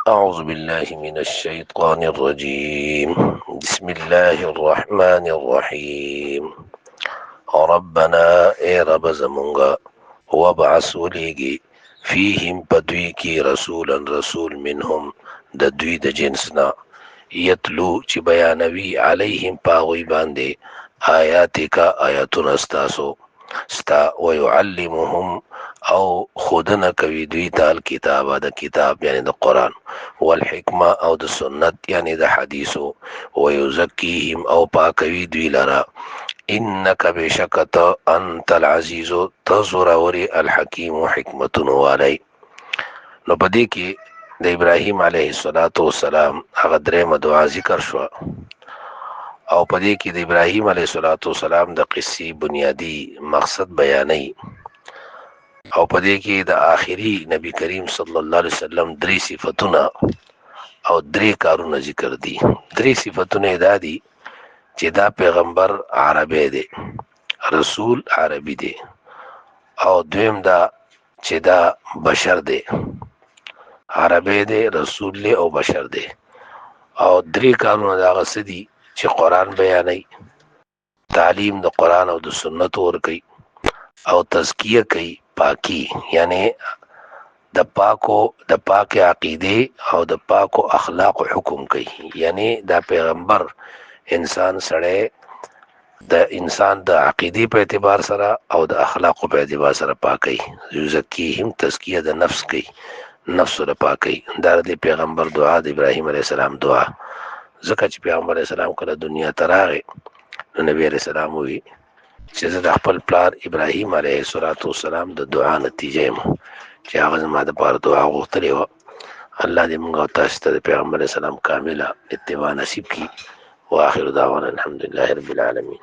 أعوذ بالله من الشيطان الرجيم. بسم الله الرحمن الرحيم. ربنا اے رب زمونگا وابعث ولیگی فیہم پدوی کی رسولا رسول منهم د دوی د جنسنا یتلو چی بیانوی علیہم پاغوی باندے آیاتی کا آیاتون استاسو ستا ویعلمهم او خودنا کوي دوی ته الکتابه د کتاب یعنی د قرآن والحکمه او د سنت یعنی د حدیثو ویزکیهم او پاکوي دوی لرا انک بشکت انت العزیز تزوروری الحکیم حکمتون والی. نو پدې کې د ابراهیم علیه السلام هغه درېمه دعا ذکر شو او پدې کې د ابراهیم علیه السلام د قصې بنیادی مقصد بیانې او پدې کې د آخري نبی کریم صلی الله علیه وسلم درې صفاتونه او درې کارونه ذکر دي. درې صفاتونه دا دي چې دا پیغمبر عربی دی، رسول عربی دی، او دویم دا چې دا بشر دی، عربی دی، رسول دی او بشر دی. او درې کارونه دا غس دي چې قرآن بیانوي، تعلیم د قرآن او د سنت ورکوي او تزکیه کوي، پاکی یعنی د پاک عقیده او د پاکو اخلاق حکم کوي. یعنی دا پیغمبر انسان سره د انسان د عقیده په اعتبار سره او د اخلاق په اعتبار سره پاکي، یزکیهم تزکیه د نفس کوي، نفس سره پاکي. دا د پیغمبر دعا د ابراهیم علیه السلام دعا. ځکه چې پیغمبر علیه السلام کله دنیا ته راغی نو نبی علیه السلام وی چې زه د خپل پلار ابراهیم علیه السلام د دعا نتیجه یم چې هغه زما دپاره دعا غوښتلې وه. الله دې موږ او تاسو ته د پیغمبر علیه السلام کامله اتباع نصیب کړي. واخر دعوانا الحمد لله رب العالمین.